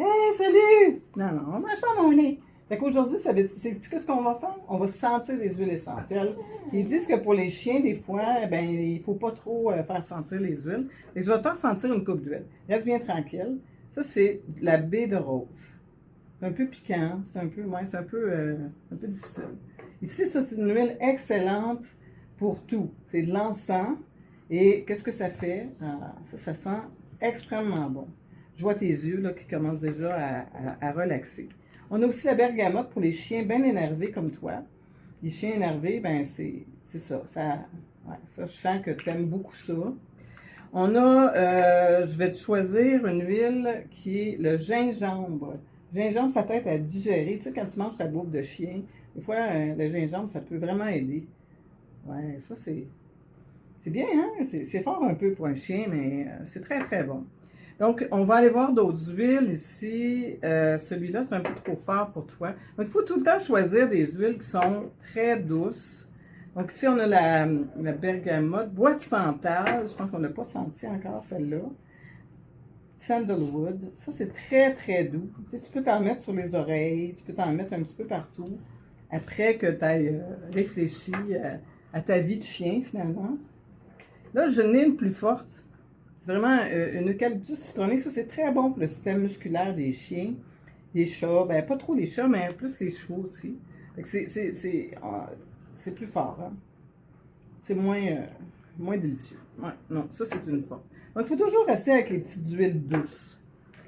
Hey, salut! Non, non, on mange pas mon nez. Fait qu'aujourd'hui, qu'est-ce qu'on va faire? On va sentir les huiles essentielles. Ils disent que pour les chiens, des fois, ben, il faut pas trop faire sentir les huiles. Fait que je vais te faire sentir une coupe d'huile. Reste bien tranquille. Ça, c'est de la baie de rose. C'est un peu piquant, un peu difficile. Ici, ça, c'est une huile excellente pour tout. C'est de l'encens. Et qu'est-ce que ça fait? Ah, ça sent extrêmement bon. Je vois tes yeux là, qui commencent déjà à relaxer. On a aussi la bergamote pour les chiens bien énervés comme toi. Les chiens énervés, ben c'est ça. Ça, je sens que tu aimes beaucoup ça. On a, je vais te choisir une huile qui est le gingembre. Le gingembre, ça t'aide à digérer. Tu sais, quand tu manges ta bouffe de chien, des fois, le gingembre, ça peut vraiment aider. Ouais, ça, c'est bien, hein? C'est fort un peu pour un chien, mais c'est très, très bon. Donc, on va aller voir d'autres huiles ici. Celui-là, c'est un peu trop fort pour toi. Donc, il faut tout le temps choisir des huiles qui sont très douces. Donc, ici, on a la bergamote, bois de santal. Je pense qu'on n'a pas senti encore celle-là. Sandalwood. Ça, c'est très, très doux. Tu sais, tu peux t'en mettre sur les oreilles, tu peux t'en mettre un petit peu partout. Après que tu aies réfléchi à ta vie de chien, finalement. Là, je n'ai une plus forte. C'est vraiment une eucalyptus citronnée. Ça, c'est très bon pour le système musculaire des chiens, des chats. Ben, pas trop les chats, mais plus les chevaux aussi. Fait que c'est plus fort. Hein? C'est moins délicieux. Ouais, non, ça, c'est une forte. Donc, il faut toujours rester avec les petites huiles douces.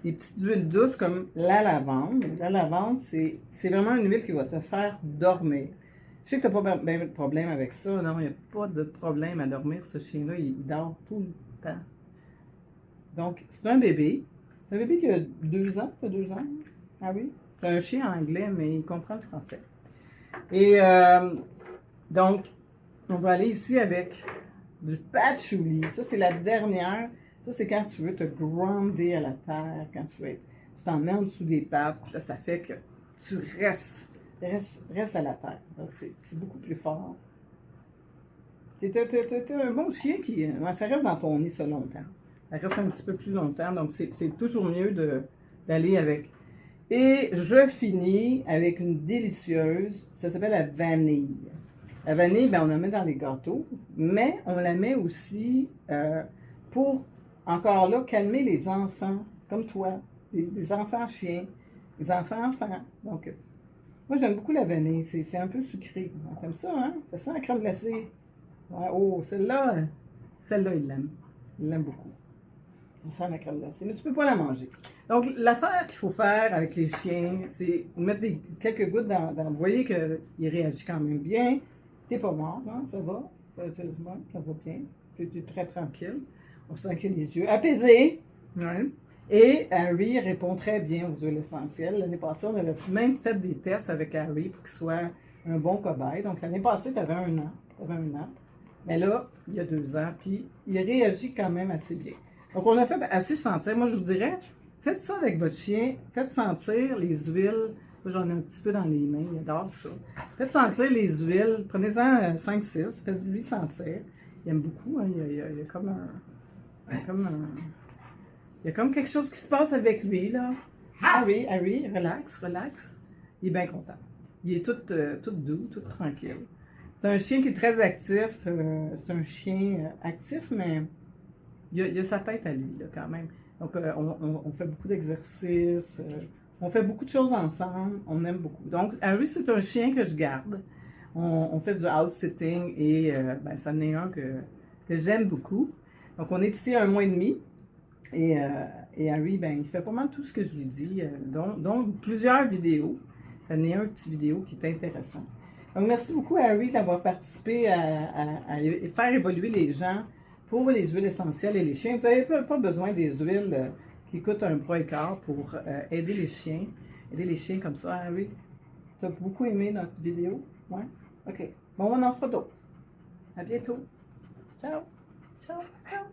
Les petites huiles douces comme la lavande. La lavande, c'est vraiment une huile qui va te faire dormir. Je sais que tu n'as pas bien de problème avec ça. Non, il n'y a pas de problème à dormir. Ce chien-là, il dort tout le temps. Donc, c'est un bébé. C'est un bébé qui a 2 ans. Pas 2 ans? Ah oui? C'est un chien anglais, mais il comprend le français. Et donc, on va aller ici avec du patchouli. Ça, c'est la dernière. Ça, c'est quand tu veux te grounder à la terre, quand tu t'en mets en dessous des pattes. Là, ça fait que tu restes à la terre. Donc, c'est beaucoup plus fort. T'es un bon chien qui. Ouais, ça reste dans ton nez, ça, longtemps. Ça reste un petit peu plus longtemps. Donc, c'est toujours mieux d'aller avec. Et je finis avec une délicieuse. Ça s'appelle la vanille. La vanille, ben, on la met dans les gâteaux, mais on la met aussi pour, encore là, calmer les enfants, comme toi, les enfants chiens, les enfants. Donc, moi, j'aime beaucoup la vanille. C'est un peu sucré. Comme ça, hein? Ça sent la crème glacée. Ouais, oh, celle-là, il l'aime. Il l'aime beaucoup. On sent la crème glacée, mais tu peux pas la manger. Donc, l'affaire qu'il faut faire avec les chiens, c'est mettre quelques gouttes Vous voyez qu'il réagit quand même bien. T'es pas mort, hein? Ça va? Ça va bien. Tu es très tranquille. On sent qu'il a les yeux apaisés. Ouais. Et Harry répond très bien aux huiles essentielles. L'année passée, on avait même fait des tests avec Harry pour qu'il soit un bon cobaye. Donc, l'année passée, tu avais 1 an. Mais là, il y a 2 ans, puis il réagit quand même assez bien. Donc, on a fait assez sentir. Moi, je vous dirais, faites ça avec votre chien. Faites sentir les huiles. Là, j'en ai un petit peu dans les mains. Il adore ça. Faites sentir les huiles. Prenez-en 5-6. Faites-lui sentir. Il aime beaucoup. Hein. Il y a comme il y a comme quelque chose qui se passe avec lui, là. Harry, relax. Il est bien content. Il est tout doux, tout tranquille. C'est un chien qui est très actif. C'est un chien actif, mais il a sa tête à lui, là, quand même. Donc, on fait beaucoup d'exercices. On fait beaucoup de choses ensemble. On aime beaucoup. Donc, Harry, c'est un chien que je garde. On fait du house-sitting et ben, ça en est un que j'aime beaucoup. Donc, on est ici 1 mois et demi. Et Harry, ben, il fait pas mal tout ce que je lui dis, dont plusieurs vidéos. Ça en est un petit vidéo qui est intéressant. Donc, merci beaucoup, Harry, d'avoir participé à faire évoluer les gens pour les huiles essentielles et les chiens. Vous n'avez pas besoin des huiles qui coûtent un bras et quart pour aider les chiens. Aider les chiens comme ça, Harry. Tu as beaucoup aimé notre vidéo? Ouais? OK. Bon, on en fera d'autres. À bientôt. Ciao. Ciao. Ciao.